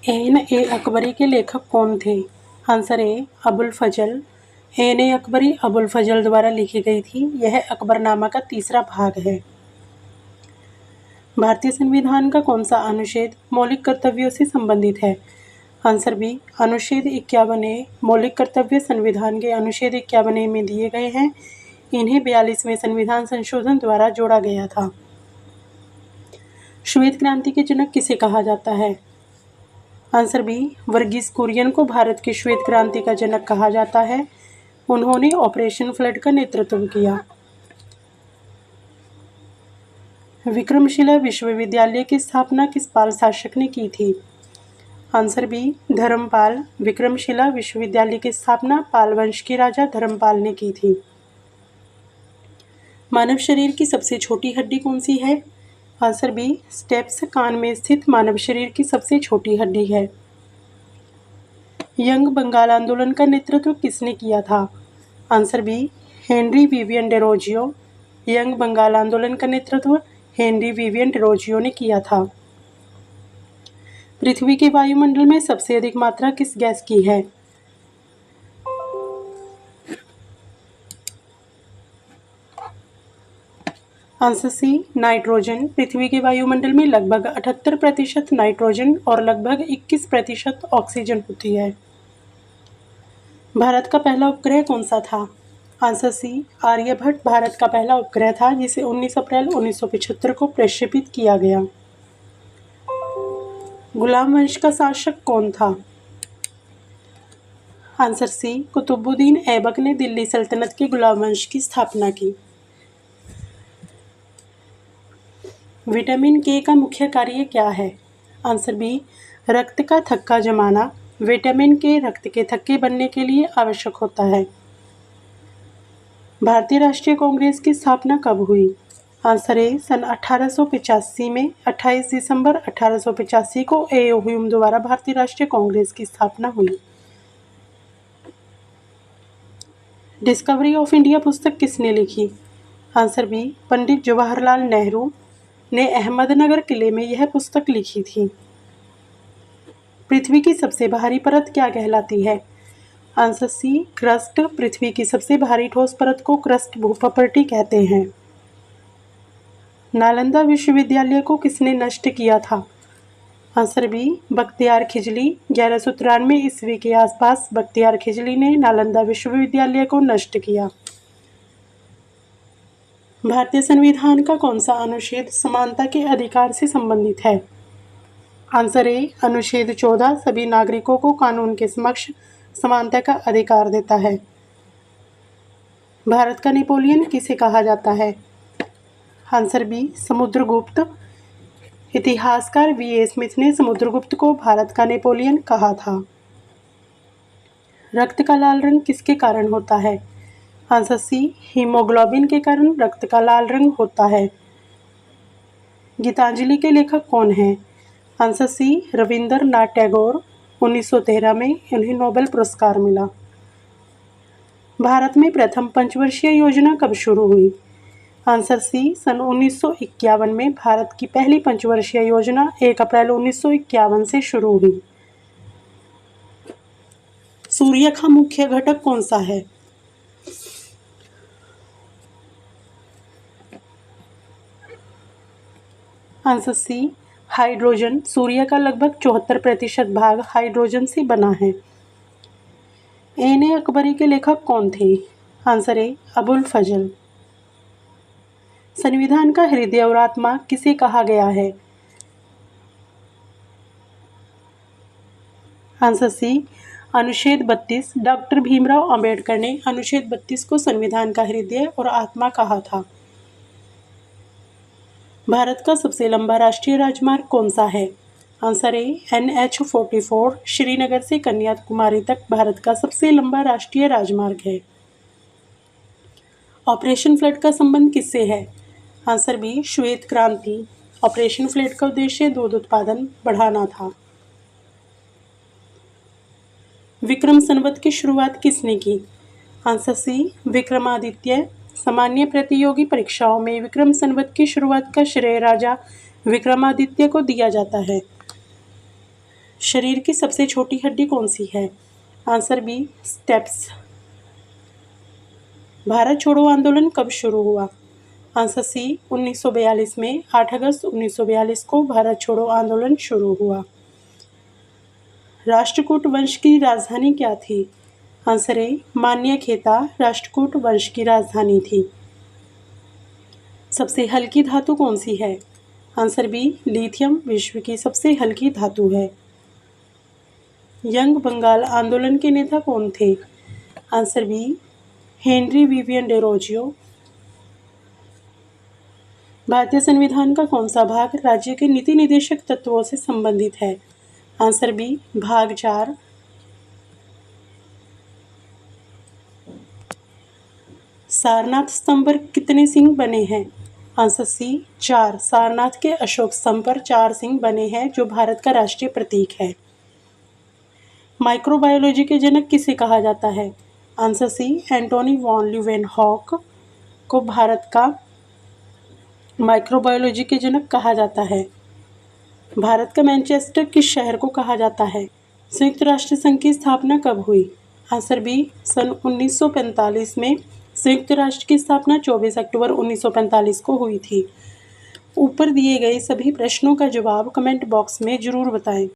N e Akbari के लेखक कौन थे? Answer A Abul Fazal. एन ए अकबरी अबुल फजल द्वारा लिखी गई थी। यह अकबरनामा का तीसरा भाग है। भारतीय संविधान का कौन सा अनुच्छेद मौलिक कर्तव्यों से संबंधित है? आंसर बी अनुच्छेद 51A। मौलिक कर्तव्य संविधान के अनुच्छेद 51A में दिए गए हैं। इन्हें 42वें संविधान संशोधन द्वारा जोड़ा गया था। श्वेत क्रांति के जनक किसे कहा जाता है? आंसर बी वर्गीस कुरियन को भारत की श्वेत क्रांति का जनक कहा जाता है। उन्होंने ऑपरेशन फ्लड का नेतृत्व किया। विक्रमशिला विश्वविद्यालय की स्थापना किस पाल शासक ने की थी? Answer B Dharmpal. विक्रमशिला विश्वविद्यालय की स्थापना पाल वंश के राजा धर्मपाल ने की थी। मानव शरीर की सबसे छोटी हड्डी कौन सी है? आंसर बी स्टेप्स कान में स्थित मानव शरीर की सबसे छोटी हड्डी है। यंग बंगाल आंदोलन का नेतृत्व किसने किया था? Answer B Henry Vivian Derozio. Young Bengal आंदोलन का नेतृत्व हेनरी विवियन डेरोजियो ने किया था। पृथ्वी के वायुमंडल में सबसे अधिक मात्रा किस गैस की है? आंसर सी नाइट्रोजन। पृथ्वी के वायुमंडल में लगभग 78% नाइट्रोजन और लगभग 21% ऑक्सीजन होती है। भारत का पहला उपग्रह कौन सा था? आंसर सी आर्यभट्ट भारत का पहला उपग्रह था जिसे 19 अप्रैल 1975 को प्रक्षेपित किया गया। गुलाम वंश का शासक कौन था? आंसर सी कुतुबुद्दीन ऐबक ने दिल्ली सल्तनत के गुलाम वंश की स्थापना की। विटामिन के का मुख्य कार्य क्या है? आंसर बी रक्त का थक्का जमाना। विटामिन के रक्त के थक्के बनने के लिए आवश्यक होता है। भारतीय राष्ट्रीय कांग्रेस की स्थापना कब हुई? आंसर ए सन 1885 में। 28 दिसंबर 1885 को ए.ओ. ह्यूम द्वारा भारतीय राष्ट्रीय कांग्रेस की स्थापना हुई। डिस्कवरी ऑफ इंडिया पुस्तक किसने लिखी? आंसर बी पंडित जवाहरलाल नेहरू ने अहमदनगर किले में यह पुस्तक लिखी थी। पृथ्वी की सबसे भारी परत क्या कहलाती है? आंसर सी क्रस्ट। पृथ्वी की सबसे भारी ठोस परत को क्रस्ट भूप्रपर्टी कहते हैं। नालंदा विश्वविद्यालय को किसने नष्ट किया था? Answer B Bakhtiyar खिजली। 1193 ईस्वी के आसपास बख्तियार खिजली ने नालंदा विश्वविद्यालय को नष्ट किया। भारतीय संविधान का कौन सा अनुच्छेद समानता के अधिकार से संबंधित है? आंसर ए अनुच्छेद 14 सभी नागरिकों को कानून के समक्ष समानता का अधिकार देता है। भारत का नेपोलियन किसे कहा जाता है? Answer B Samudragupta. इतिहासकार वी.ए. स्मिथ ने समुद्रगुप्त को भारत का नेपोलियन कहा था। रक्त का लाल रंग किसके कारण होता है? आंसर सी हीमोग्लोबिन के कारण रक्त का लाल रंग होता है। गीतांजलि के लेखक कौन हैं? Answer C Rabindranath Tagore. 1913 में उन्हें नोबेल पुरस्कार मिला। भारत में प्रथम पंचवर्षीय योजना कब शुरू हुई? आंसर सी सन 1951 में। भारत की पहली पंचवर्षीय योजना 1 अप्रैल 1951 से शुरू हुई। सूर्य का मुख्य घटक कौन सा है? Answer C hydrogen. सूर्य का लगभग 74% भाग हाइड्रोजन से बना है। एन ए अकबरी के लेखक कौन थे? आंसर ए अबुल फजल। संविधान का हृदय और आत्मा किसे कहा गया है? आंसर सी अनुच्छेद 32। डॉक्टर भीमराव अंबेडकर ने अनुच्छेद 32 को संविधान का हृदय और आत्मा कहा था। भारत का सबसे लंबा राष्ट्रीय राजमार्ग कौन सा है? Answer A NH 44। श्रीनगर से कन्याकुमारी तक भारत का सबसे लंबा राष्ट्रीय राजमार्ग है। ऑपरेशन फ्लड का संबंध किससे है? आंसर बी श्वेत क्रांति। ऑपरेशन फ्लड का उद्देश्य दूध उत्पादन बढ़ाना था। विक्रम संवत की शुरुआत किसने की? Answer C Vikramaditya. सामान्य प्रतियोगी परीक्षाओं में विक्रम संवत की शुरुआत का श्रेय राजा विक्रमादित्य को दिया जाता है। शरीर की सबसे छोटी हड्डी कौन सी है? Answer B steps. भारत छोड़ो आंदोलन कब शुरू हुआ? आंसर सी 1942 में। 8 अगस्त 1942 को भारत छोड़ो आंदोलन शुरू हुआ। राष्ट्रकूट वंश की राजधानी क्या थी? आंसर ए मान्यखेता राष्ट्रकूट वंश की राजधानी थी। सबसे हल्की धातु कौन सी है? आंसर बी लिथियम विश्व की सबसे हल्की धातु है। यंग बंगाल आंदोलन के नेता कौन थे? Answer B Henry Vivian Derozio. भारतीय संविधान का कौन सा भाग राज्य के नीति निदेशक तत्वों से संबंधित है? आंसर बी भाग 4। सारनाथ स्तंभ पर कितने सिंह बने हैं? Answer C 4। सारनाथ के अशोक स्तंभ पर 4 सिंह बने हैं, जो भारत का राष्ट्रीय प्रतीक है। माइक्रोबायोलॉजी के जनक किसे कहा जाता है? Answer C Antonie van Leeuwenhoek को भारत का माइक्रोबायोलॉजी के जनक कहा जाता है। भारत का मैनचेस्टर किस शहर को कहा जाता है? संयुक्त राष्ट्र संघ की स्थापना कब हुई? आंसर बी सन 1945 में। संयुक्त राष्ट्र की स्थापना 24 अक्टूबर 1945 को हुई थी। ऊपर दिए गए सभी प्रश्नों का जवाब कमेंट बॉक्स में जरूर बताएं।